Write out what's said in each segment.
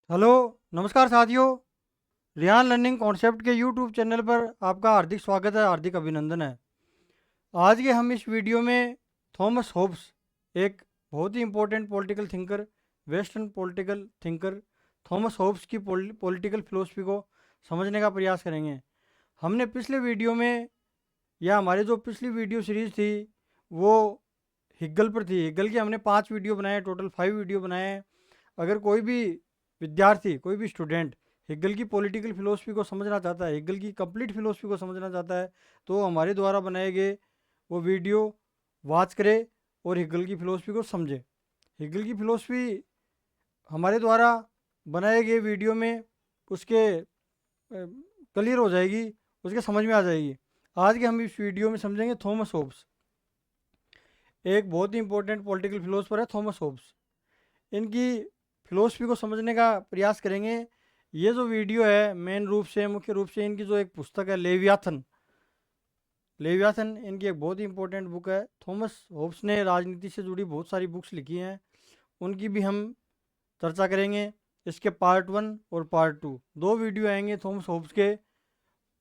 Hello, नमस्कार साथियों। Riyan learning concept के यूट्यूब चैनल पर आपका हार्दिक स्वागत है, हार्दिक अभिनंदन है। आज के हम इस वीडियो में थॉमस होब्स, एक बहुत ही important political thinker, western political thinker, Thomas Hobbes की पॉलिटिकल फिलोसफी को समझने का प्रयास करेंगे। हमने पिछले वीडियो में, या हमारी जो पिछली वीडियो सीरीज थी वो हिग्गल पर थी। हिग्गल की हमने 5 वीडियो बनाए, टोटल 5 वीडियो बनाए हैं। अगर कोई भी विद्यार्थी, कोई भी स्टूडेंट हिग्गल की पॉलिटिकल फिलोसफी को समझना चाहता है, हिग्गल की कंप्लीट फिलोसफी को समझना चाहता है, तो हमारे द्वारा बनाए गए वो वीडियो वॉच करे और हिग्गल की फिलोसफी को समझे। हिग्गल की फिलोसफी हमारे द्वारा बनाए गए वीडियो में उसके क्लियर हो जाएगी, उसके समझ में आ जाएगी। आज के हम इस वीडियो में समझेंगे थॉमस होब्स। एक बहुत ही इंपॉर्टेंट पॉलिटिकल फिलोसफर है थॉमस होब्स। इनकी फिलोसफी को समझने का प्रयास करेंगे। ये जो वीडियो है मेन रूप से, मुख्य रूप से इनकी जो एक पुस्तक है लेवियाथन, लेवियाथन इनकी एक बहुत ही इंपॉर्टेंट बुक है। थॉमस होब्स ने राजनीति से जुड़ी बहुत सारी बुक्स लिखी हैं, उनकी भी हम चर्चा करेंगे। इसके पार्ट 1 और पार्ट 2 दो वीडियो आएंगे थॉमस होब्स के।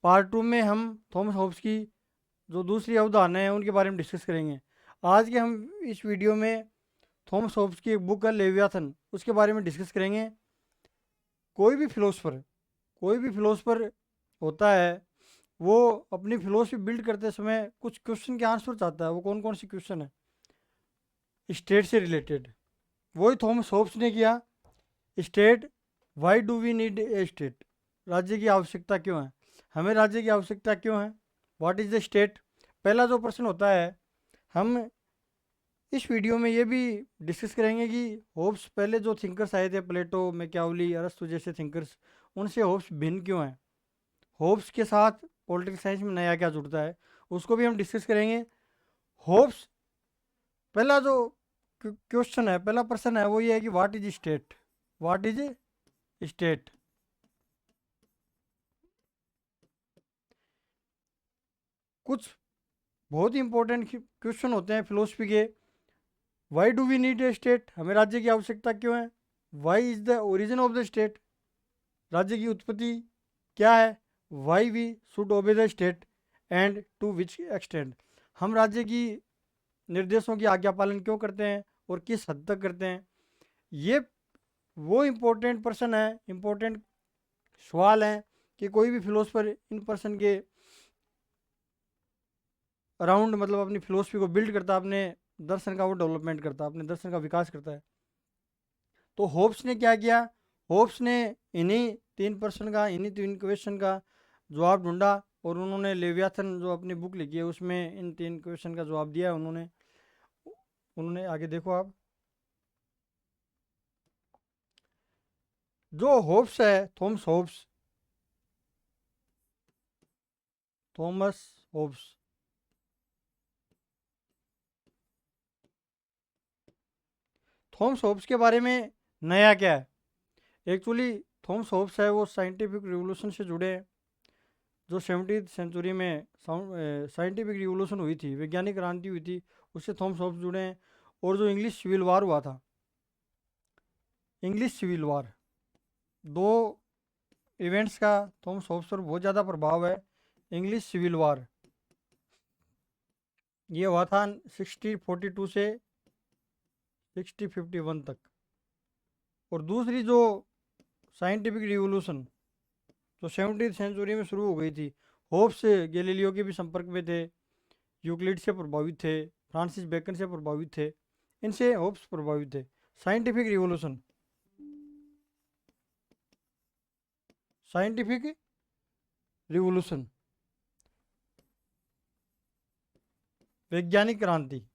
पार्ट 2 में हम थॉमस होब्स की जो दूसरी अवधारणा है उनके बारे में डिस्कस करेंगे। आज के हम इस वीडियो में थॉमस होब्स की एक बुक है लेवियाथन, उसके बारे में डिस्कस करेंगे। कोई भी फिलोसफर, कोई भी फिलोसफर होता है, वो अपनी फिलोसफी बिल्ड करते समय कुछ क्वेश्चन के आंसर चाहता है। वो कौन कौन सी क्वेश्चन है? स्टेट से रिलेटेड। वही थॉमस होब्स ने किया। State, why do we need a state? राज्य की आवश्यकता क्यों है? हमें राज्य की आवश्यकता क्यों है? What is the state? पहला जो प्रश्न होता है, हम इस वीडियो में ये भी डिस्कस करेंगे कि होब्स पहले जो थिंकर्स आए थे, प्लेटो, मैकियावली, अरस्तु जैसे थिंकर्स, उनसे होब्स भिन्न क्यों हैं? होब्स के साथ पॉलिटिकल साइंस में नया क्या जुड़ता है, उसको भी हम डिस्कस करेंगे। होब्स, पहला जो क्वेश्चन है, पहला प्रश्न है, वो ये है कि what is state? What is state? कुछ बहुत ही इंपॉर्टेंट क्वेश्चन होते हैं फिलोसफी के। Why do we need a state? हमें राज्य की आवश्यकता क्यों है? Why is the origin of the state? राज्य की उत्पत्ति क्या है? Why we should obey the state and to which extend? हम राज्य की निर्देशों की आज्ञा पालन क्यों करते हैं और किस हद तक करते हैं? ये वो इम्पोर्टेंट प्रश्न है, इम्पोर्टेंट सवाल हैं कि कोई भी फिलोसफर इन प्रश्न के अराउंड, मतलब अपनी फिलोसफी को बिल्ड करता है, अपने दर्शन का वो डेवलपमेंट करता है, अपने दर्शन का विकास करता है। तो होब्स ने क्या किया? होब्स ने इन्हीं 3 प्रश्न का, इन्हीं 3 क्वेश्चन का जवाब ढूंढा, और उन्होंने लेवियाथन जो अपनी बुक लिखी है उसमें इन 3 क्वेश्चन का जवाब दिया है उन्होंने। उन्होंने आगे देखो आप, जो होब्स है, Thomas Hobbes, Thomas Hobbes, Thomas Hobbes के बारे में नया क्या है? एक्चुअली थॉमस होब्स है वो साइंटिफिक रिवोल्यूशन से जुड़े हैं। जो 17वीं सेंचुरी में साइंटिफिक रिवोल्यूशन हुई थी, वैज्ञानिक क्रांति हुई थी, उससे थॉमस होब्स जुड़े हैं। और जो इंग्लिश सिविल वार हुआ था, इंग्लिश सिविल वार, दो इवेंट्स का थॉमस होब्स पर बहुत ज़्यादा प्रभाव है। इंग्लिश सिविल वार ये हुआ था 1642 से 1651 तक। और दूसरी जो साइंटिफिक रिवोल्यूशन जो 17वीं सेंचुरी में शुरू हो गई थी, होब्स गैलीलियो के भी संपर्क में थे, यूक्लिड से प्रभावित थे, फ्रांसिस बेकन से प्रभावित थे, इनसे होब्स प्रभावित थे। साइंटिफिक रिवोल्यूशन, साइंटिफिक रिवोल्यूशन, वैज्ञानिक क्रांति।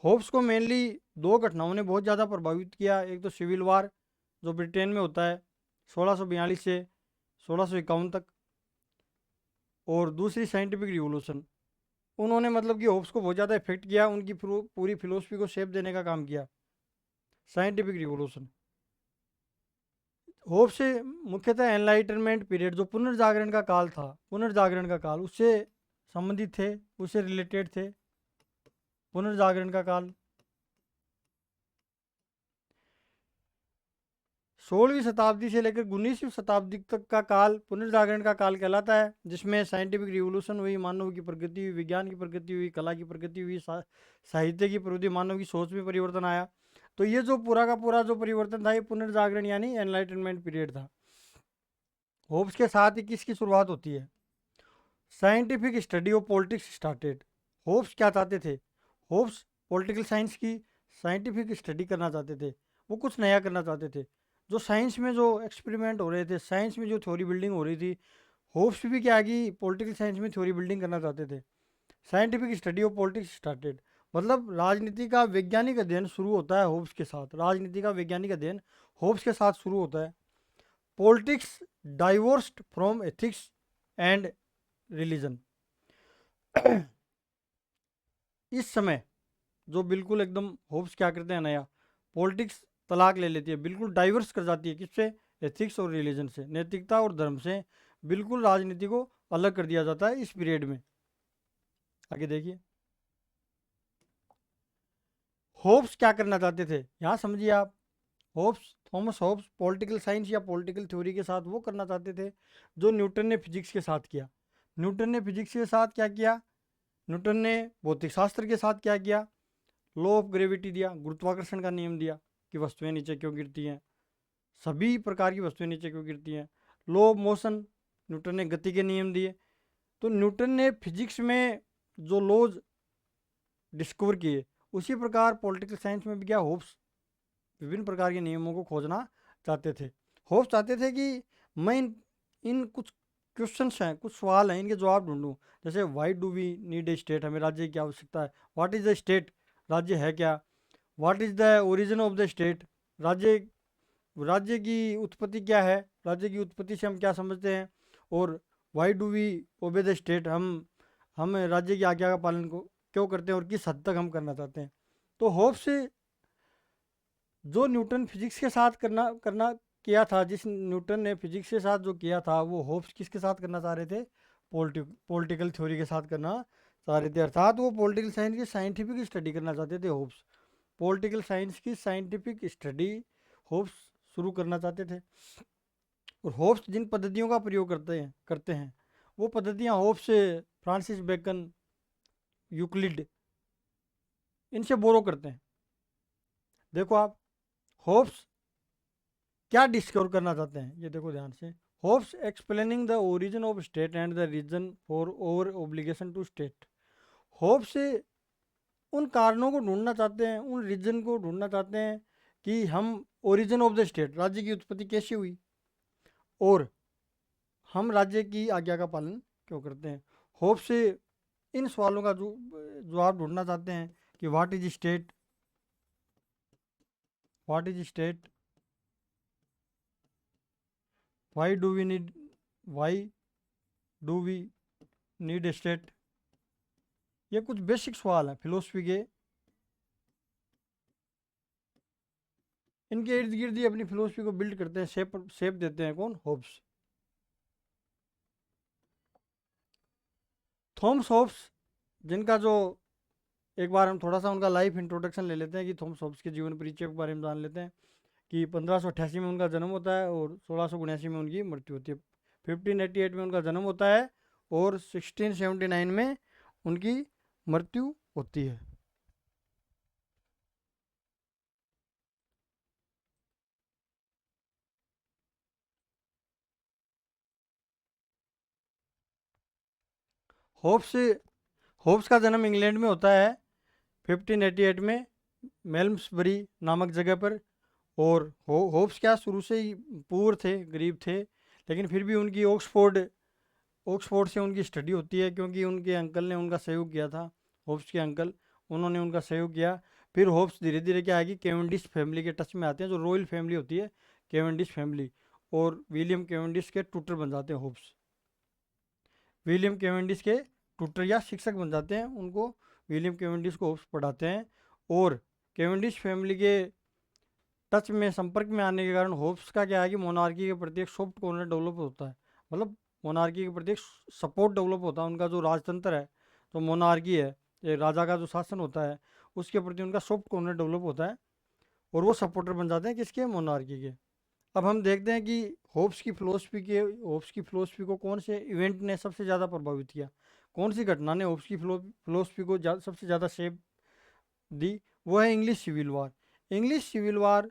होब्स को मेनली दो घटनाओं ने बहुत ज़्यादा प्रभावित किया। एक तो सिविल वार जो ब्रिटेन में होता है 1642 से 1651 तक, और दूसरी साइंटिफिक रिवोल्यूशन। उन्होंने मतलब कि होब्स को बहुत ज़्यादा इफेक्ट किया, उनकी पूरी फिलोसफी को शेप देने का काम किया। साइंटिफिक रिवोल्यूशन, होप से मुख्यतः एनलाइटनमेंट पीरियड, जो पुनर्जागरण का काल था, पुनर्जागरण का काल, उससे संबंधित थे, उससे रिलेटेड थे। पुनर्जागरण का काल, 16वीं शताब्दी से लेकर 19वीं शताब्दी तक का काल पुनर्जागरण का काल कहलाता है, जिसमें साइंटिफिक रिवोल्यूशन हुई, मानव की प्रगति हुई, विज्ञान की प्रगति हुई, कला की प्रगति हुई, साहित्य की प्रगति, मानव की सोच में परिवर्तन आया। तो ये जो पूरा का पूरा जो परिवर्तन था, ये पुनर्जागरण यानी एनलाइटनमेंट पीरियड था। होब्स के साथ ही किसकी शुरुआत होती है? Scientific study of politics started. Hobbes क्या चाहते थे? होब्स पॉलिटिकल साइंस की साइंटिफिक स्टडी करना चाहते थे, वो कुछ नया करना चाहते थे। जो साइंस में जो एक्सपेरिमेंट हो रहे थे, साइंस में जो थ्योरी बिल्डिंग हो रही थी, होब्स भी क्या कि पॉलिटिकल साइंस में थ्योरी बिल्डिंग करना चाहते थे। Scientific study of politics started, मतलब राजनीति का वैज्ञानिक अध्ययन शुरू होता है होब्स के साथ। राजनीति का वैज्ञानिक अध्ययन होब्स के साथ शुरू होता है। Politics divorced from ethics and religion. इस समय जो बिल्कुल एकदम होब्स क्या करते हैं, नया पॉलिटिक्स तलाक ले लेती है, बिल्कुल डाइवर्स कर जाती है। किससे? एथिक्स और रिलीजन से, नैतिकता और धर्म से बिल्कुल राजनीति को अलग कर दिया जाता है इस पीरियड में। आगे देखिए, होब्स क्या करना चाहते थे, यहाँ समझिए आप। Hobbes, Thomas Hobbes political science या पॉलिटिकल थ्योरी के साथ वो करना चाहते थे जो न्यूटन ने फिजिक्स के साथ किया। न्यूटन ने फिजिक्स के साथ क्या किया? न्यूटन ने भौतिक शास्त्र के साथ क्या किया? लॉ ऑफ ग्रेविटी दिया, गुरुत्वाकर्षण का नियम दिया कि वस्तुएं नीचे क्यों गिरती हैं, सभी प्रकार की वस्तुएं नीचे क्यों गिरती हैं। लॉ ऑफ मोशन, न्यूटन ने गति के नियम दिए। तो न्यूटन ने फिजिक्स में जो लॉज डिस्कवर किए, उसी प्रकार पॉलिटिकल साइंस में भी क्या होब्स विभिन्न प्रकार के नियमों को खोजना चाहते थे। होब्स चाहते थे कि मैं इन कुछ क्वेश्चंस हैं, कुछ सवाल हैं, इनके जवाब ढूंढूं। जैसे why do we need a state, हमें राज्य की आवश्यकता है। व्हाट इज़ द स्टेट, राज्य है क्या। What is the origin of the state, राज्य राज्य की उत्पत्ति क्या है, राज्य की उत्पत्ति से हम क्या समझते हैं। और why do we obey the state, हम राज्य की आज्ञा का पालन को क्यों करते हैं और किस हद तक हम करना चाहते हैं। तो होप्स जो न्यूटन फिजिक्स के साथ करना करना किया था, जिस न्यूटन ने फिजिक्स के साथ जो किया था, वो होप्स किसके साथ करना चाह रहे थे? पॉलिटिकल थ्योरी के साथ करना चाह रहे थे। अर्थात वो पॉलिटिकल साइंस की साइंटिफिक स्टडी करना चाहते थे होप्स। पॉलिटिकल साइंस की साइंटिफिक स्टडी होप्स शुरू करना चाहते थे। और होप्स जिन पद्धतियों का प्रयोग करते हैं वो पद्धतियाँ होप्स फ्रांसिस बेकन, यूक्लिड, इनसे बोरो करते हैं। देखो आप, होप्स क्या डिस्कवर करना चाहते हैं, ये देखो ध्यान से। Hobbes explaining the origin of state and the reason for over obligation to state. Hobbes उन कारणों को ढूंढना चाहते हैं, उन रीजन को ढूंढना चाहते हैं कि हम ओरिजिन ऑफ द स्टेट, राज्य की उत्पत्ति कैसे हुई, और हम राज्य की आज्ञा का पालन क्यों करते हैं। होप्स इन सवालों का जवाब ढूंढना चाहते हैं कि what is state, what is state, why do we need, why do we need state. ये कुछ बेसिक सवाल हैं फिलोसफी के। इनके इर्द गिर्द ही अपनी फिलोसफी को बिल्ड करते हैं, शेप देते हैं। कौन? होब्स। थॉमस होब्स, जिनका जो एक बार हम थोड़ा सा उनका लाइफ इंट्रोडक्शन ले लेते हैं कि थॉमस होब्स के जीवन परिचय के बारे में जान लेते हैं कि 1588 में उनका जन्म होता है और 1679 में उनकी मृत्यु होती है। 1588 में उनका जन्म होता है और 1679 में उनकी मृत्यु होती है। होब्स होब्स का जन्म इंग्लैंड में होता है 1588 में, मेल्मसबरी नामक जगह पर। और होब्स क्या शुरू से ही पुअर थे, गरीब थे, लेकिन फिर भी उनकी ऑक्सफोर्ड से उनकी स्टडी होती है, क्योंकि उनके अंकल ने उनका सहयोग किया था। होब्स के अंकल, उन्होंने उनका सहयोग किया। फिर होब्स धीरे धीरे क्या है कि केवेंडिश फैमिली के टच में आते हैं, जो रॉयल फैमिली होती है, केवेंडिश फैमिली, और विलियम केवेंडिश के ट्यूटर बन जाते हैं होब्स। विलियम केवेंडिश के ट्यूटर या शिक्षक बन जाते हैं, उनको विलियम केवेंडिश को होब्स पढ़ाते हैं। और केवेंडिश फैमिली के टच में, संपर्क में आने के कारण होब्स का क्या है कि मोनार्की के प्रति एक सॉफ्ट कॉर्नर डेवलप होता है। मतलब मोनार्की के प्रति एक सपोर्ट डेवलप होता है। उनका जो राजतंत्र है, जो मोनार्की है, ये राजा का जो शासन होता है, उसके प्रति उनका सॉफ्ट कॉर्नर डेवलप होता है और वो सपोर्टर बन जाते हैं किसके? मोनार्की के। अब हम देखते हैं कि होब्स की फिलोसफी को कौन से इवेंट ने सबसे ज़्यादा प्रभावित किया, कौन सी घटना ने होब्स की फिलोसफी को सबसे ज़्यादा शेप दी। वो है English civil war. English civil war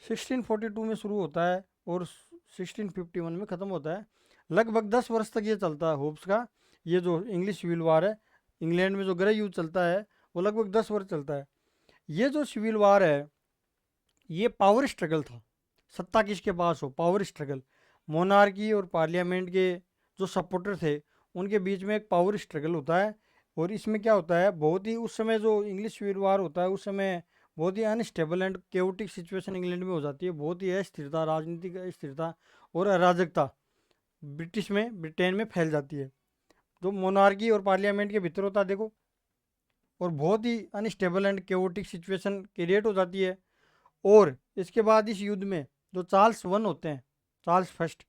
1642 में शुरू होता है और 1651 में ख़त्म होता है। लगभग 10 वर्ष तक ये चलता है होब्स का। ये जो इंग्लिश सिविल वार है, इंग्लैंड में जो गृह युद्ध चलता है, वो लगभग 10 वर्ष चलता है। ये जो सिविल वार है, ये पावर स्ट्रगल था। सत्ता किसके पास हो, पावर स्ट्रगल। मोनार्की और पार्लियामेंट के जो सपोर्टर थे, उनके बीच में एक पावर स्ट्रगल होता है। और इसमें क्या होता है, बहुत ही उस समय जो इंग्लिश सिविल वार होता है, उस समय बहुत ही unstable and chaotic situation England में हो जाती है। बहुत ही अस्थिरता, राजनीतिक अस्थिरता और अराजकता ब्रिटेन में फैल जाती है। जो मोनार्की और पार्लियामेंट के भीतर होता है, देखो, और बहुत ही unstable and chaotic situation create हो जाती है। और इसके बाद इस युद्ध में जो चार्ल्स वन होते हैं, चार्ल्स फर्स्ट,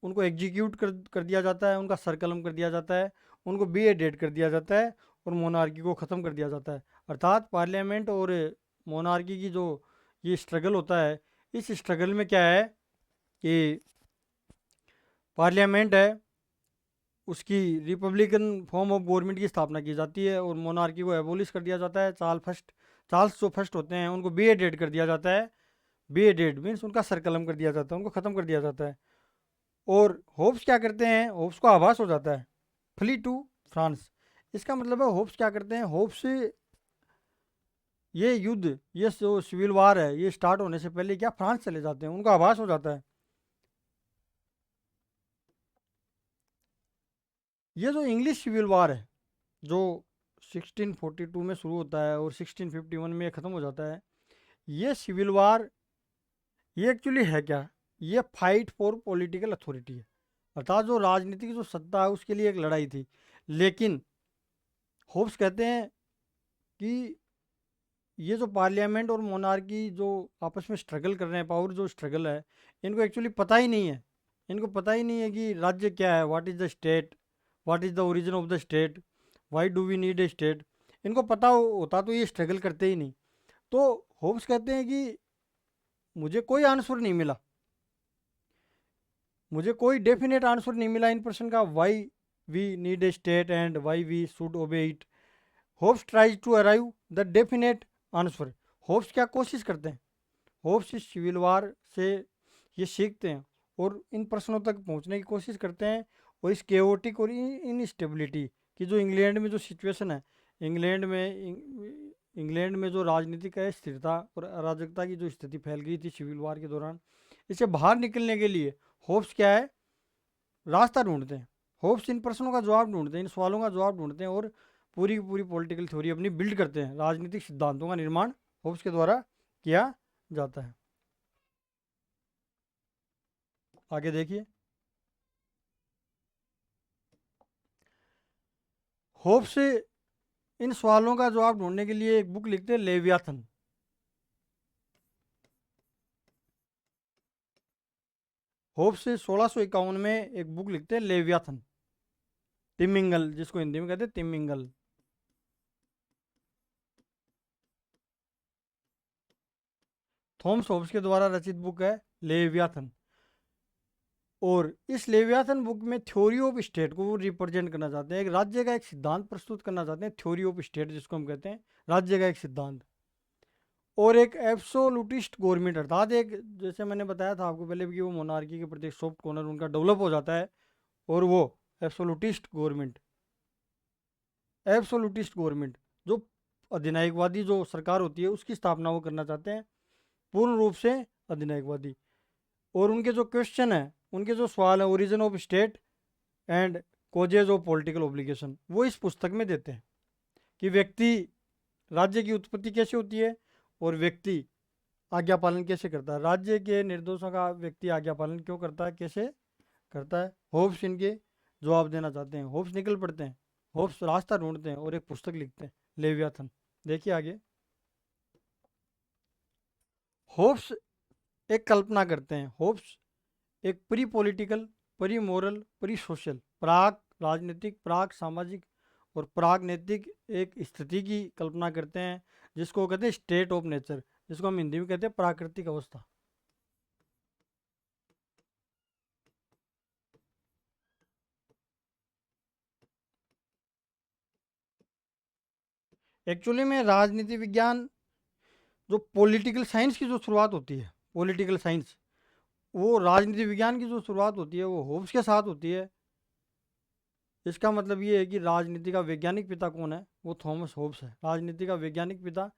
उनको एग्जीक्यूट कर दिया जाता है, उनका सरकलम कर दिया जाता है, उनको बी डेड कर दिया जाता है और मोनार्की को ख़त्म कर दिया जाता है। अर्थात पार्लियामेंट और मोनार्की की जो ये स्ट्रगल होता है, इस स्ट्रगल में क्या है कि पार्लियामेंट है, उसकी रिपब्लिकन फॉर्म ऑफ गवर्नमेंट की स्थापना की जाती है और मोनार्की को एबोलिश कर दिया जाता है। चार्ल्स जो फर्स्ट होते हैं, उनको बी डेड कर दिया जाता है। बी डेड मीन्स उनका सरकलम कर दिया जाता है, उनको ख़त्म कर दिया जाता है। और होब्स क्या करते हैं, होब्स को आभास हो जाता है, फ्ली टू फ्रांस। इसका मतलब है होब्स क्या करते हैं, होब्स ये युद्ध, ये जो सिविल वार है, ये स्टार्ट होने से पहले क्या फ्रांस चले जाते हैं, उनको आभास हो जाता है। ये जो इंग्लिश सिविल वार है, जो 1642 में शुरू होता है और 1651 में ख़त्म हो जाता है, ये सिविल वार, ये एक्चुअली है क्या, ये फाइट फॉर पॉलिटिकल अथॉरिटी है। अर्थात जो राजनीतिक जो सत्ता है, उसके लिए एक लड़ाई थी। लेकिन होब्स कहते हैं कि ये जो पार्लियामेंट और मोनार्की जो आपस में स्ट्रगल कर रहे हैं, पावर जो स्ट्रगल है, इनको एक्चुअली पता ही नहीं है। इनको पता ही नहीं है कि राज्य क्या है, what is the state, what is the origin of the state, why do we need a state. इनको पता होता तो ये स्ट्रगल करते ही नहीं। तो होब्स कहते हैं कि मुझे कोई आंसर नहीं मिला, मुझे कोई डेफिनेट आंसर नहीं मिला इन पर्सन का, why we need a state and why we should obey it. Hobbes tries to arrive the definite answer. होब्स क्या कोशिश करते हैं, होब्स इस सिविल वार से ये सीखते हैं और इन प्रश्नों तक पहुंचने की कोशिश करते हैं। और इस केओटिक और इनस्टेबिलिटी की जो इंग्लैंड में जो सिचुएशन है, इंग्लैंड में जो राजनीतिक अस्थिरता और अराजकता की जो स्थिति फैल गई थी सिविल वार के दौरान, इससे बाहर निकलने के लिए होब्स क्या है, रास्ता ढूंढते हैं। होब्स इन प्रश्नों का जवाब ढूंढते हैं, इन सवालों का जवाब ढूंढते हैं और पूरी की पूरी पॉलिटिकल थ्योरी अपनी बिल्ड करते हैं। राजनीतिक सिद्धांतों का निर्माण होब्स के द्वारा किया जाता है। आगे देखिए, होब्स इन सवालों का जवाब ढूंढने के लिए एक बुक लिखते हैं, लेवियाथन। होब्स 1651 में एक बुक लिखते हैं, लेवियाथन, तिमिंगल, जिसको हिंदी में कहते हैं तिमिंगल। थॉमस होब्स के द्वारा रचित बुक है लेवियाथन। और इस लेवियाथन बुक में थ्योरी ऑफ स्टेट को वो रिप्रेजेंट करना चाहते हैं, एक राज्य का एक सिद्धांत प्रस्तुत करना चाहते हैं, थ्योरी ऑफ स्टेट जिसको हम कहते हैं, राज्य का एक सिद्धांत। और एक एब्सोल्यूटिस्ट गवर्नमेंट, अर्थात एक, जैसे मैंने बताया था आपको पहले भी कि वो मोनार्की के प्रति सॉफ्ट कॉर्नर उनका डेवलप हो जाता है और वो एब्सोल्यूटिस्ट गवर्नमेंट, जो अधिनायकवादी जो सरकार होती है, उसकी स्थापना वो करना चाहते हैं, पूर्ण रूप से अधिनायकवादी। और उनके जो क्वेश्चन है, उनके जो सवाल है, origin of state and causes of political obligation, वो इस पुस्तक में देते हैं कि व्यक्ति, राज्य की उत्पत्ति कैसे होती है और व्यक्ति आज्ञा पालन कैसे करता है, राज्य के निर्दोषों का व्यक्ति आज्ञा पालन क्यों करता है, कैसे करता है। होब्स इनके जवाब देना चाहते हैं। होब्स निकल पड़ते हैं, होब्स रास्ता ढूंढते हैं और एक पुस्तक लिखते हैं, लेवियाथन। देखिए आगे, होब्स एक कल्पना करते हैं, होब्स एक pre political, pre moral, pre social, प्राक राजनीतिक, प्राक सामाजिक और प्राक नैतिक एक स्थिति की कल्पना करते हैं, जिसको कहते हैं स्टेट ऑफ नेचर, जिसको हम हिंदी में कहते हैं प्राकृतिक अवस्था। एक्चुअली में राजनीति विज्ञान जो पॉलिटिकल साइंस की जो शुरुआत होती है, पॉलिटिकल साइंस, वो राजनीति विज्ञान की जो शुरुआत होती है वो होब्स के साथ होती है। इसका मतलब ये है कि राजनीति का वैज्ञानिक पिता कौन है, वो थॉमस होब्स है। राजनीति का वैज्ञानिक पिता,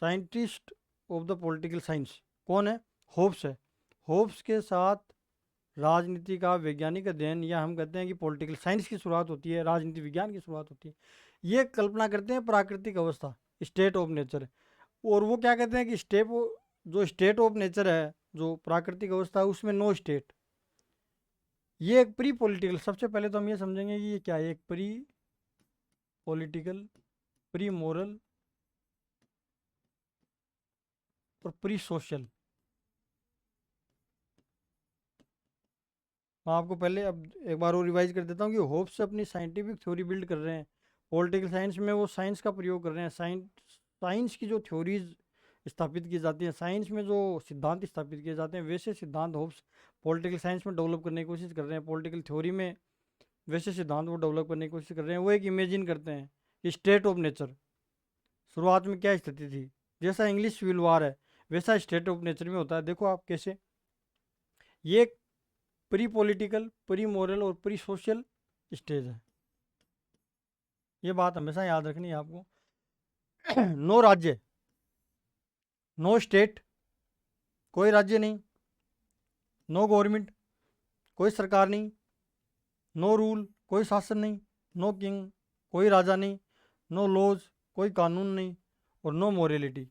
scientist of the political science कौन है, होब्स है। होब्स के साथ राजनीति का वैज्ञानिक अध्ययन, या हम कहते हैं कि पॉलिटिकल साइंस की शुरुआत होती है, राजनीति विज्ञान की शुरुआत होती है। ये कल्पना करते हैं प्राकृतिक अवस्था, स्टेट ऑफ नेचर। और वो क्या कहते हैं कि जो स्टेट ऑफ नेचर है, जो प्राकृतिक अवस्था है, उसमें नो स्टेट। ये एक प्री पॉलिटिकल, सबसे पहले तो हम ये समझेंगे कि ये क्या है, एक प्री पॉलिटिकल, प्री मोरल और प्री सोशल। मैं आपको पहले अब एक बार और रिवाइज कर देता हूँ कि होप्स अपनी साइंटिफिक थ्योरी बिल्ड कर रहे हैं। पॉलिटिकल साइंस में वो साइंस का प्रयोग कर रहे हैं। साइंस की जो थ्योरीज स्थापित की जाती हैं, साइंस में जो सिद्धांत स्थापित किए जाते हैं, वैसे सिद्धांत होप्स पॉलिटिकल साइंस में डेवलप करने की कोशिश कर रहे हैं। पॉलिटिकल थ्योरी में वैसे सिद्धांत वो डेवलप करने की कोशिश कर रहे हैं। वो एक इमेजिन करते हैं कि स्टेट ऑफ नेचर शुरुआत में क्या स्थिति थी। जैसा इंग्लिश सिविल वार है वैसा स्टेट ऑफ नेचर में होता है। देखो आप कैसे, ये एक प्री पॉलिटिकल, प्री मोरल और प्री सोशल स्टेज है। ये बात हमेशा याद रखनी है आपको। नो राज्य, नो स्टेट, कोई राज्य नहीं। नो गवर्नमेंट, कोई सरकार नहीं। नो रूल, कोई शासन नहीं। नो किंग, कोई राजा नहीं। नो लॉज, कोई कानून नहीं। और नो मोरलिटी,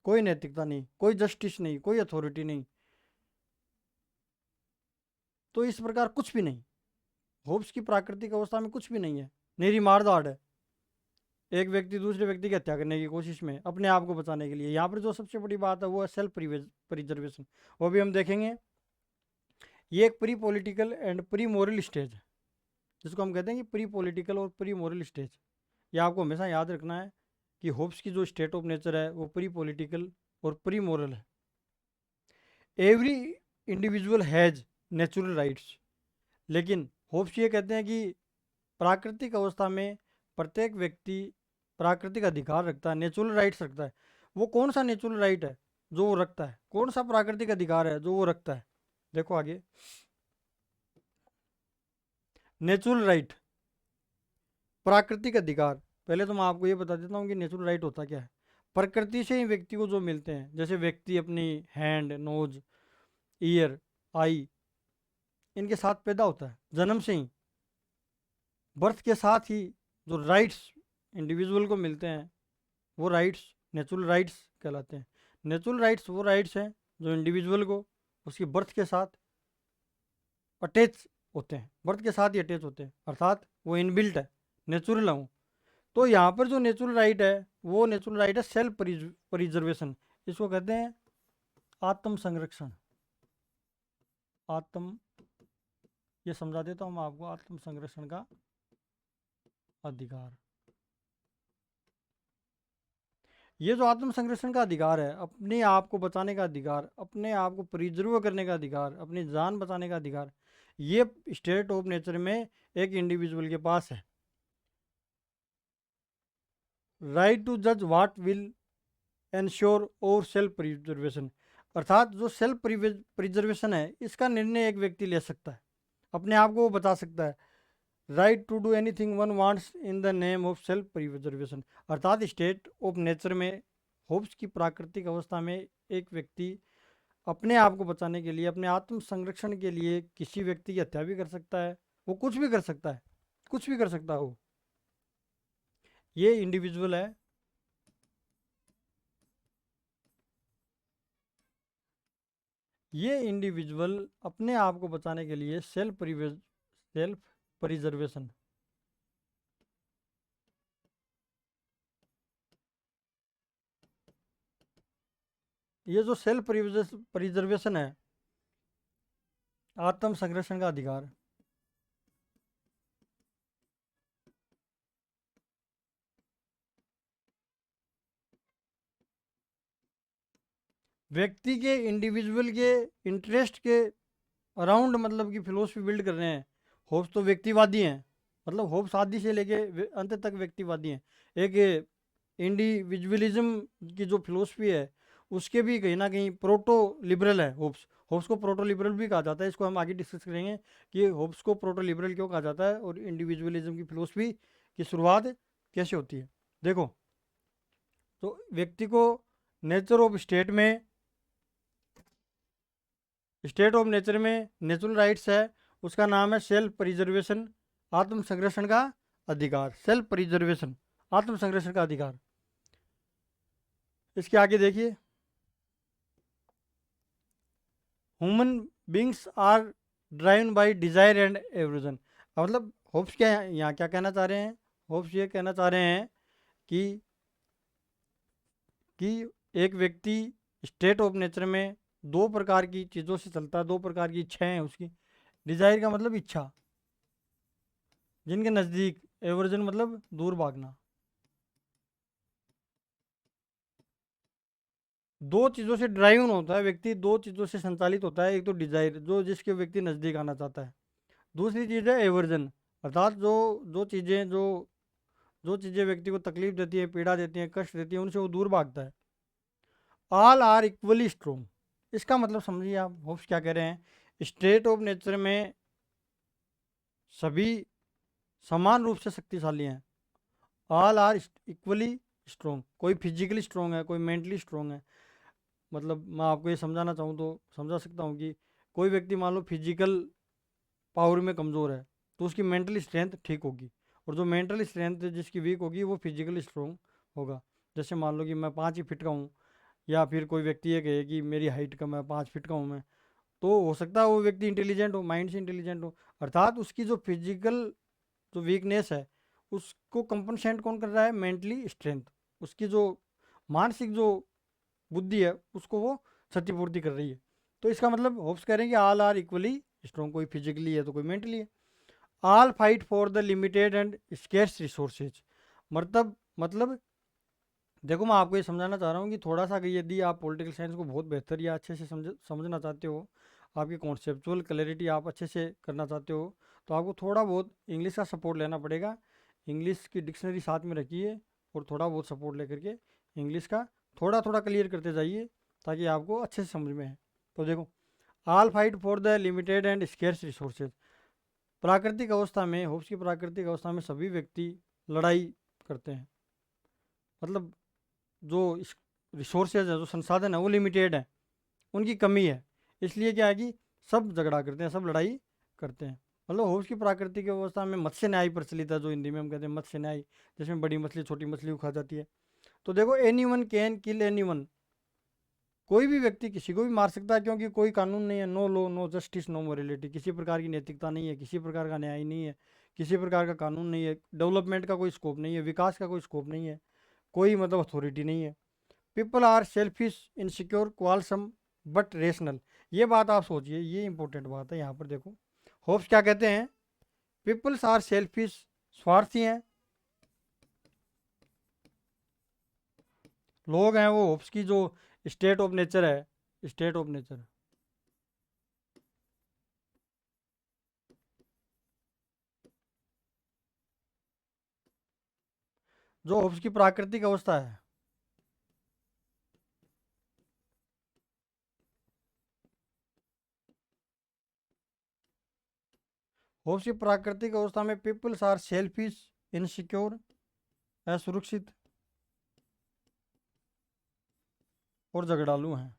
कोई नैतिकता नहीं, कोई जस्टिस नहीं, कोई अथॉरिटी नहीं। तो इस प्रकार कुछ भी नहीं, होप्स की प्राकृतिक अवस्था में कुछ भी नहीं है। निरी मारदाड़ है, एक व्यक्ति दूसरे व्यक्ति की हत्या करने की कोशिश में अपने आप को बचाने के लिए। यहाँ पर जो सबसे बड़ी बात है वो है सेल्फ प्रिजर्वेशन। वो भी हम देखेंगे। ये एक pre political and pre moral stage है, जिसको हम कहते हैं कि प्री पॉलिटिकल और प्री मोरल स्टेज। ये आपको हमेशा याद रखना है कि होप्स की जो स्टेट ऑफ नेचर है वो प्री पॉलिटिकल और प्री मोरल है। Every individual has natural rights. लेकिन होप्स ये कहते हैं कि प्राकृतिक अवस्था में प्रत्येक व्यक्ति प्राकृतिक अधिकार रखता है, नेचुरल राइट्स रखता है। वो कौन सा नेचुरल राइट है जो वो रखता है, कौन सा प्राकृतिक अधिकार है जो वो रखता है। देखो आगे, नेचुरल राइट, प्राकृतिक अधिकार। पहले तो मैं आपको ये बता देता हूँ कि नेचुरल राइट होता क्या है। प्रकृति से ही व्यक्ति को जो मिलते हैं, जैसे व्यक्ति अपनी हैंड, नोज, ईयर, आई, इनके साथ पैदा होता है जन्म से ही। बर्थ के साथ ही जो राइट्स इंडिविजुअल को मिलते हैं, वो राइट्स नेचुरल राइट्स कहलाते हैं। नेचुरल राइट्स वो राइट्स हैं जो इंडिविजुअल को उसकी बर्थ के साथ अटैच होते हैं, बर्थ के साथ ही अटैच होते हैं, अर्थात वो इनबिल्ट है, नेचुरल है वो। तो यहाँ पर जो नेचुरल राइट है वो नेचुरल राइट है सेल्फ प्रिजर्वेशन। इसको कहते हैं आत्म संरक्षण। आत्म, ये समझा देता हूँ मैं आपको, आत्म संरक्षण का अधिकार। ये जो आत्म संरक्षण का अधिकार है, अपने आप को बचाने का अधिकार, अपने आप को प्रिजर्व करने का अधिकार, अपनी जान बचाने का अधिकार, ये स्टेट ऑफ नेचर में एक इंडिविजुअल के पास है। राइट टू जज व्हाट विल एंश्योर और सेल्फ प्रिजर्वेशन, अर्थात जो सेल्फ प्रिजर्वेशन है इसका निर्णय एक व्यक्ति ले सकता है, अपने आप को वो बचा सकता है। Right to do anything one wants in the name of self preservation, अर्थात स्टेट ऑफ नेचर में, होप्स की प्राकृतिक अवस्था में, एक व्यक्ति अपने आप को बचाने के लिए, अपने आत्म संरक्षण के लिए किसी व्यक्ति की हत्या भी कर सकता है। वो कुछ भी कर सकता है, कुछ भी कर सकता है वो। ये इंडिविजुअल है, ये इंडिविजुअल अपने आप को बचाने के लिए सेल्फ प्रिजर्वेशन, ये जो सेल्फ प्रिजर्वेशन है, आत्म संरक्षण का अधिकार, व्यक्ति के, इंडिविजुअल के इंटरेस्ट के अराउंड, मतलब कि फिलोसफी बिल्ड कर रहे हैं। होप्स तो व्यक्तिवादी हैं, मतलब होप्स आदि से लेके अंत तक व्यक्तिवादी हैं। एक इंडिविजुअलिज्म की जो फिलोसफी है उसके भी कहीं ना कहीं प्रोटो लिबरल है होप्स। होप्स को प्रोटो लिबरल भी कहा जाता है, इसको हम आगे डिस्कस करेंगे कि होप्स को प्रोटो लिबरल क्यों कहा जाता है और इंडिविजुअलिज्म की फिलोसफी की शुरुआत कैसे होती है। देखो, तो व्यक्ति को नेचर ऑफ नेचर में नेचुरल राइट्स है, उसका नाम है सेल्फ प्रिजर्वेशन, आत्म संरक्षण का अधिकार। सेल्फ प्रिजर्वेशन, आत्म संरक्षण का अधिकार। इसके आगे देखिए, human beings are driven by desire and aversion. मतलब होप्स क्या यहाँ क्या कहना चाह रहे हैं, होप्स ये कहना चाह रहे हैं कि कि एक व्यक्ति स्टेट ऑफ नेचर में दो प्रकार की चीज़ों से चलता है, दो प्रकार की इच्छाएं हैं उसकी। डिजायर का मतलब इच्छा, जिनके नज़दीक, एवर्जन मतलब दूर भागना। दो चीज़ों से ड्राइवन होता है व्यक्ति, दो चीज़ों से संचालित होता है। एक तो डिजायर, जो जिसके व्यक्ति नज़दीक आना चाहता है। दूसरी चीज़ है एवर्जन, अर्थात जो जो चीज़ें जो जो चीज़ें व्यक्ति को तकलीफ देती है, पीड़ा देती हैं, कष्ट देती हैं, उनसे वो दूर भागता है। ऑल आर इक्वली स्ट्रोंग, इसका मतलब समझिए आप होप्स क्या कह रहे हैं। स्टेट ऑफ नेचर में सभी समान रूप से शक्तिशाली हैं। ऑल आर इक्वली स्ट्रोंग, कोई फिजिकली स्ट्रोंग है, कोई मेंटली स्ट्रोंग है। मतलब मैं आपको ये समझाना चाहूँ तो समझा सकता हूँ कि कोई व्यक्ति मान लो फिजिकल पावर में कमज़ोर है तो उसकी मेंटल स्ट्रेंथ ठीक होगी, और जो मेंटल स्ट्रेंथ जिसकी वीक होगी वो फिजिकली स्ट्रोंग होगा। जैसे मान लो कि मैं 5 ही फीट का हूँ, या फिर कोई व्यक्ति ये कहे कि मेरी हाइट कम है, 5 फीट का हूँ मैं, तो हो सकता है वो व्यक्ति इंटेलिजेंट हो, माइंड से इंटेलिजेंट हो, अर्थात उसकी जो फिजिकल जो वीकनेस है उसको कंपनसेट कौन कर रहा है, मेंटली स्ट्रेंथ। उसकी जो मानसिक जो बुद्धि है उसको वो क्षतिपूर्ति कर रही है। तो इसका मतलब होप्स कह रहे हैं कि ऑल आर इक्वली स्ट्रॉन्ग, कोई फिजिकली है तो कोई मेंटली है। All fight for the limited and scarce resources. मतलब देखो, मैं आपको ये समझाना चाह रहा हूँ कि थोड़ा सा यदि आप पॉलिटिकल साइंस को बहुत बेहतर या अच्छे से समझना चाहते हो, आपकी कॉन्सेप्चुअल क्लैरिटी आप अच्छे से करना चाहते हो, तो आपको थोड़ा बहुत इंग्लिश का सपोर्ट लेना पड़ेगा। इंग्लिश की डिक्शनरी साथ में रखिए और थोड़ा बहुत सपोर्ट लेकर के इंग्लिश का थोड़ा थोड़ा क्लियर करते जाइए ताकि आपको अच्छे से समझ में आए। तो देखो, all fight for the limited and scarce resources. प्राकृतिक अवस्था में, होप्स की प्राकृतिक अवस्था में सभी व्यक्ति लड़ाई करते हैं। मतलब जो रिसोर्सेज है, जो संसाधन है वो लिमिटेड है, उनकी कमी है, इसलिए क्या है कि सब झगड़ा करते हैं, सब लड़ाई करते हैं। मतलब होप्स की प्राकृतिक अवस्था में मत्स्य न्याय प्रचलित है, जो हिंदी में हम कहते हैं मत्स्य न्याय, जिसमें बड़ी मछली छोटी मछली को खा जाती है। तो देखो, any one can kill any one, कोई भी व्यक्ति किसी को भी मार सकता है, क्योंकि कोई कानून नहीं है। No law no justice no morality, किसी प्रकार की नैतिकता नहीं है, किसी प्रकार का न्याय नहीं है, किसी प्रकार का कानून नहीं है, डेवलपमेंट का कोई स्कोप नहीं है, विकास का कोई स्कोप नहीं है, कोई मतलब अथॉरिटी नहीं है। People are selfish insecure quarrelsome but rational. ये बात आप सोचिए, ये इंपॉर्टेंट बात है। यहाँ पर देखो, होप्स क्या कहते हैं, पीपल्स आर सेल्फिश, स्वार्थी हैं लोग हैं वो। होप्स की जो स्टेट ऑफ नेचर है, स्टेट ऑफ नेचर, जो होप्स की प्राकृतिक अवस्था है, होप्स की प्राकृतिक अवस्था में पीपल्स आर सेल्फिश इनसिक्योर, असुरक्षित और झगड़ालू हैं।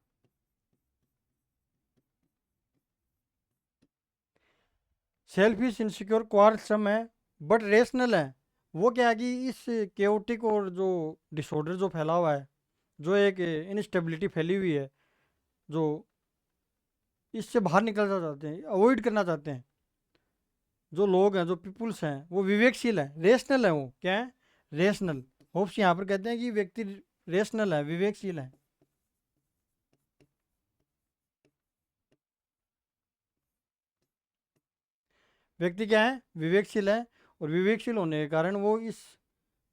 सेल्फिश इनसिक्योर क्वारसम है बट रेशनल है। वो क्या है कि इस केओटिक और जो डिसऑर्डर जो फैला हुआ है, जो एक इनस्टेबिलिटी फैली हुई है, जो इससे बाहर निकलना चाहते हैं, अवॉइड करना चाहते हैं, जो लोग हैं, जो पीपुल्स हैं, वो विवेकशील हैं, रेशनल है। वो क्या है, रेशनल। होप्स यहाँ पर कहते हैं कि व्यक्ति रेशनल है, विवेकशील है। व्यक्ति क्या है, विवेकशील है, और विवेकशील होने के कारण वो इस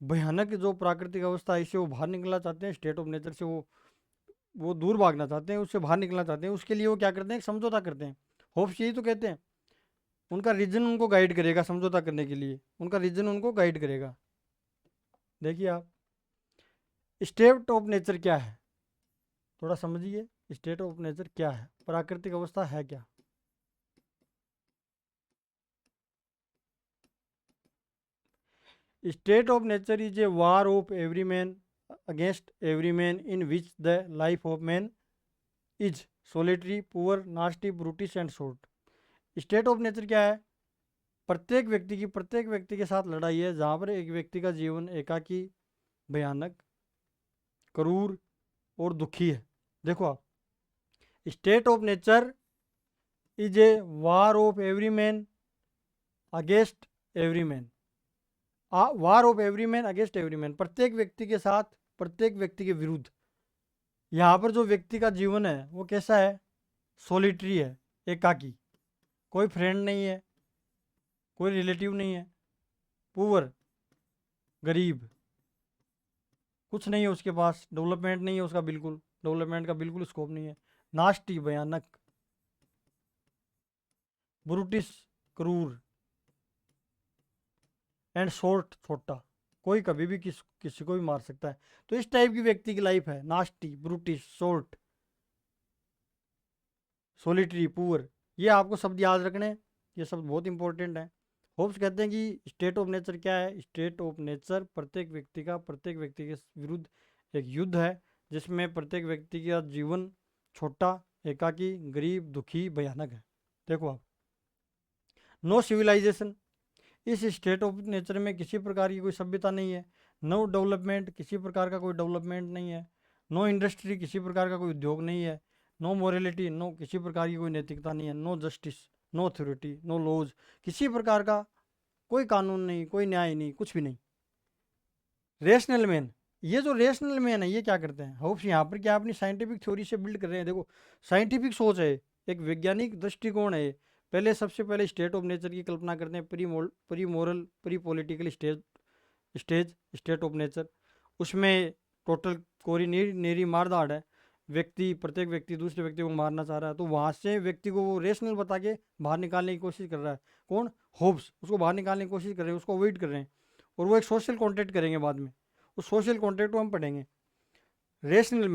भयानक जो प्राकृतिक अवस्था है इससे वो बाहर निकलना चाहते हैं, स्टेट ऑफ नेचर से वो दूर भागना चाहते हैं, उससे बाहर निकलना चाहते हैं। उसके लिए वो क्या करते हैं, एक समझौता करते हैं। होप्स यही तो कहते हैं उनका रीजन उनको गाइड करेगा समझौता करने के लिए, उनका रीजन उनको गाइड करेगा। देखिए आप, स्टेट ऑफ नेचर क्या है, थोड़ा समझिए। स्टेट ऑफ नेचर क्या है, प्राकृतिक अवस्था है क्या? State of nature is a war of every man against every man in which the life of man is solitary poor nasty brutish and short. State of nature क्या है? प्रत्येक व्यक्ति के साथ लड़ाई है, जहाँ पर एक व्यक्ति का जीवन एकाकी, भयानक, क्रूर और दुखी है। देखो आप, state of nature is a war of every man against every man. War of every man against every man, प्रत्येक व्यक्ति के साथ, प्रत्येक व्यक्ति के विरुद्ध। यहाँ पर जो व्यक्ति का जीवन है वो कैसा है? सोलिटरी है, एकाकी, कोई फ्रेंड नहीं है, कोई रिलेटिव नहीं है, पुअर, गरीब, कुछ नहीं है उसके पास, डेवलपमेंट नहीं है उसका, बिल्कुल डेवलपमेंट का बिल्कुल स्कोप नहीं है, नास्टी, भयानक, ब्रूटिश, क्रूर, एंड शॉर्ट, छोटा, कोई कभी भी किसी को भी मार सकता है। तो इस टाइप की व्यक्ति की लाइफ है, nasty, brutish, short, solitary, poor. ये आपको शब्द याद रखने हैं, ये शब्द बहुत इंपॉर्टेंट है। होप्स कहते हैं कि स्टेट ऑफ नेचर क्या है? स्टेट ऑफ नेचर प्रत्येक व्यक्ति का प्रत्येक व्यक्ति के विरुद्ध एक युद्ध है, जिसमें प्रत्येक व्यक्ति का जीवन छोटा, एकाकी, गरीब, दुखी, भयानक है। देखो आप, नो सिविलाइजेशन, इस स्टेट ऑफ नेचर में किसी प्रकार की कोई सभ्यता नहीं है। नो डेवलपमेंट, किसी प्रकार का कोई डेवलपमेंट नहीं है। नो इंडस्ट्री, किसी प्रकार का कोई उद्योग नहीं है। नो मोरलिटी, नो किसी प्रकार की कोई नैतिकता नहीं है। No justice, no authority, no laws, किसी प्रकार का कोई कानून नहीं, कोई न्याय नहीं, कुछ भी नहीं। रेशनल मैन, ये जो रेशनल मैन है ये क्या करते हैं? होप्स यहाँ पर क्या अपनी साइंटिफिक थ्योरी से बिल्ड कर रहे हैं। देखो, साइंटिफिक सोच है, एक वैज्ञानिक दृष्टिकोण है। पहले सबसे पहले स्टेट ऑफ नेचर की कल्पना करते हैं, pre moral, pre political state of nature. उसमें टोटल कोरी नेरी मारदाड़ है, व्यक्ति, प्रत्येक व्यक्ति दूसरे व्यक्ति को मारना चाह रहा है। तो वहाँ से व्यक्ति को वो रेशनल बता के बाहर निकालने की कोशिश कर रहा है। कौन? होब्स, उसको बाहर निकालने की कोशिश कर रहे हैं, उसको अवॉइड कर रहे हैं। और वो एक सोशल कॉन्ट्रैक्ट करेंगे बाद में, उस सोशल कॉन्ट्रैक्ट को हम पढ़ेंगे। रेशनल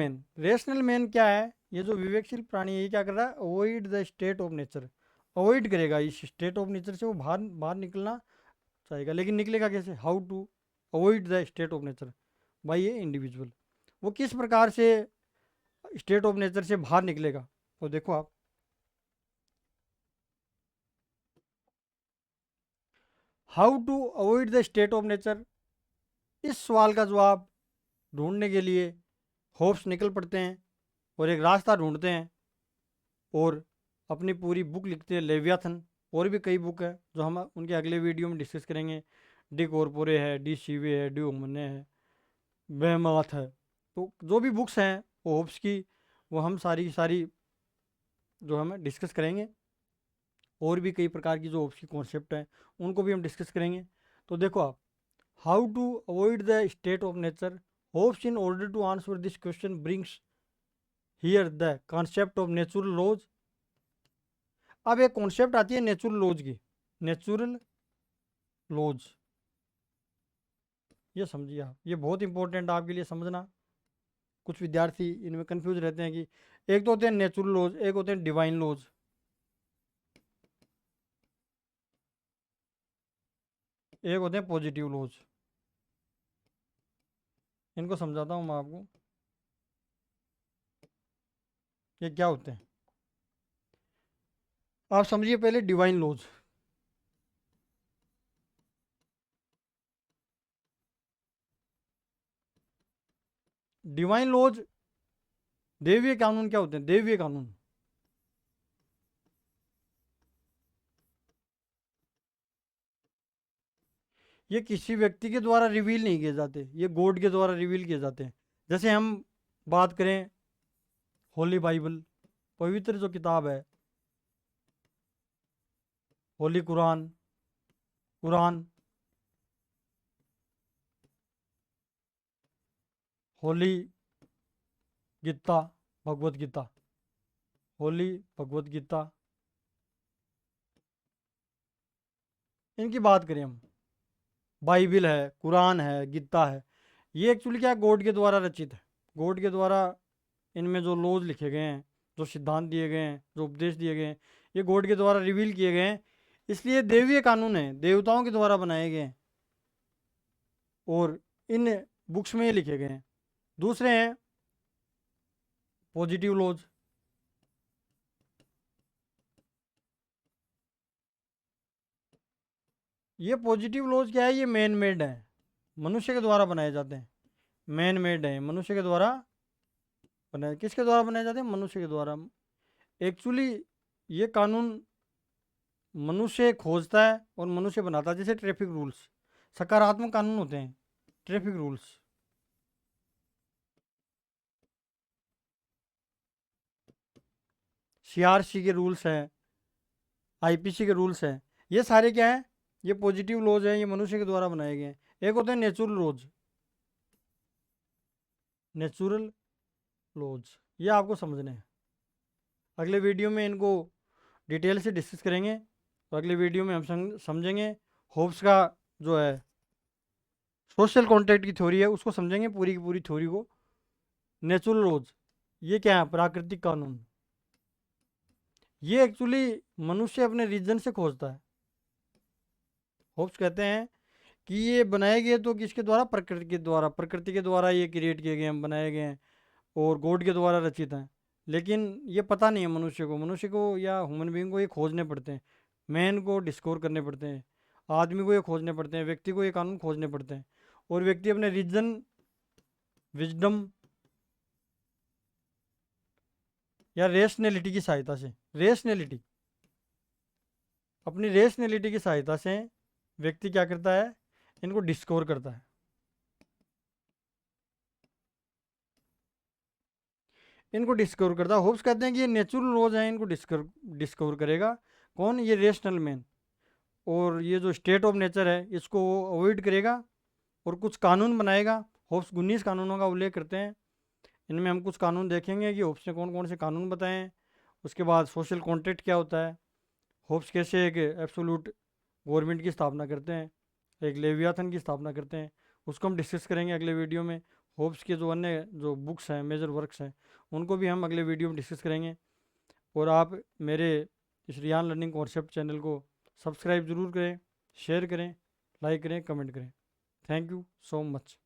मैन क्या है? ये जो विवेकशील प्राणी है, ये क्या कर रहा है? Avoid the state of nature, avoid करेगा इस स्टेट ऑफ नेचर से, वो बाहर बाहर निकलना चाहेगा। लेकिन निकलेगा कैसे? How to avoid the state of nature by a individual. वो किस प्रकार से स्टेट ऑफ नेचर से बाहर निकलेगा? तो देखो आप, how to avoid the state of nature, इस सवाल का जवाब ढूंढने के लिए होप्स निकल पड़ते हैं और एक रास्ता ढूंढते हैं, और अपनी पूरी बुक लिखते हैं, लेवियाथन। और भी कई बुक है जो हम उनके अगले वीडियो में डिस्कस करेंगे। डी कॉर्पोरे है, डी सीवे है, डी ओमने है, बेहमाथ है। तो जो भी बुक्स हैं वो होप्स की, वो हम सारी की सारी जो हम डिस्कस करेंगे। और भी कई प्रकार की जो होप्स की कॉन्सेप्ट हैं उनको भी हम डिस्कस करेंगे। तो देखो आप, how to avoid the state of nature, Hobbes in order to answer this question brings here the concept of natural laws. अब एक कॉन्सेप्ट आती है नेचुरल लॉज की, नेचुरल लॉज, ये समझिए आप, ये बहुत इंपॉर्टेंट आपके लिए समझना। कुछ विद्यार्थी इनमें कंफ्यूज रहते हैं कि एक तो होते हैं नेचुरल लॉज, एक होते हैं डिवाइन लॉज। एक होते हैं पॉजिटिव लॉज। इनको समझाता हूँ मैं आपको, ये क्या होते हैं। आप समझिए पहले डिवाइन लॉज। डिवाइन लॉज, देवीय कानून क्या होते हैं? देवीय कानून, ये किसी व्यक्ति के द्वारा रिवील नहीं किए जाते, ये गॉड के द्वारा रिवील किए जाते हैं। जैसे हम बात करें होली बाइबल, पवित्र जो किताब है, होली कुरान, कुरान, होली गीता, भगवत गीता, होली भगवत गीता, इनकी बात करें हम, बाइबिल है, कुरान है, गीता है, ये एक्चुअली क्या है, गॉड के द्वारा रचित है। गॉड के द्वारा इनमें जो लॉज लिखे गए हैं, जो सिद्धांत दिए गए हैं, जो उपदेश दिए गए हैं, ये गॉड के द्वारा रिवील किए गए हैं। इसलिए देवीय कानून है, देवताओं के द्वारा बनाए गए हैं और इन बुक्स में ये लिखे गए हैं। दूसरे हैं पॉजिटिव लॉज। ये पॉजिटिव लॉज क्या है, ये मैन मेड है, मनुष्य के द्वारा बनाए जाते हैं। मैन मेड है, मनुष्य के द्वारा बनाए। किसके द्वारा बनाए जाते हैं? मनुष्य के द्वारा। एक्चुअली ये कानून मनुष्य खोजता है और मनुष्य बनाता है। जैसे ट्रैफिक रूल्स, सकारात्मक कानून होते हैं ट्रैफिक रूल्स। सीआरसी के रूल्स हैं, आईपीसी के रूल्स हैं, ये सारे क्या हैं? ये पॉजिटिव लॉज हैं, ये मनुष्य के द्वारा बनाए गए हैं। एक होते हैं नेचुरल लॉज। नेचुरल लॉज ये आपको समझने हैं। अगले वीडियो में इनको डिटेल से डिस्कस करेंगे और अगले वीडियो में हम समझेंगे होब्स का जो है सोशल कॉन्ट्रैक्ट की थ्योरी है, उसको समझेंगे पूरी की पूरी थ्योरी को। नेचुरल लॉज ये क्या है? प्राकृतिक कानून। ये एक्चुअली मनुष्य अपने रीजन से खोजता है। होब्स कहते हैं कि ये बनाए गए तो किसके द्वारा? प्रकृति के द्वारा। प्रकृति के द्वारा ये क्रिएट किए गए हैं, बनाए गए हैं और गॉड के द्वारा रचित हैं। लेकिन ये पता नहीं है मनुष्य को या ह्यूमन बीइंग को ये खोजने पड़ते हैं। मैन को डिस्कवर करने पड़ते हैं, आदमी को ये खोजने पड़ते हैं, व्यक्ति को ये कानून खोजने पड़ते हैं। और व्यक्ति अपने रीजन, विजडम या रेशनैलिटी की सहायता से, अपनी रेशनैलिटी की सहायता से व्यक्ति क्या करता है? इनको डिस्कवर करता है। होप्स कहते हैं कि ये नेचुरल लॉज हैं, इनको डिस्कवर करेगा कौन? ये रेशनल मैन। और ये जो स्टेट ऑफ नेचर है इसको वो अवॉइड करेगा और कुछ कानून बनाएगा। होप्स 19 कानूनों का उल्लेख करते हैं। इनमें हम कुछ कानून देखेंगे कि होप्स ने कौन कौन से कानून बताए हैं। उसके बाद सोशल कॉन्ट्रैक्ट क्या होता है, होप्स कैसे एक एब्सोल्यूट गवर्नमेंट की स्थापना करते हैं, एक लेवियाथन की स्थापना करते हैं, उसको हम डिस्कस करेंगे अगले वीडियो में। होप्स के जो अन्य जो बुक्स हैं, मेजर वर्क्स हैं, उनको भी हम अगले वीडियो में डिस्कस करेंगे। और आप मेरे इस रियान लर्निंग कॉन्सेप्ट चैनल को सब्सक्राइब ज़रूर करें, शेयर करें, लाइक करें, कमेंट करें। Thank you so much.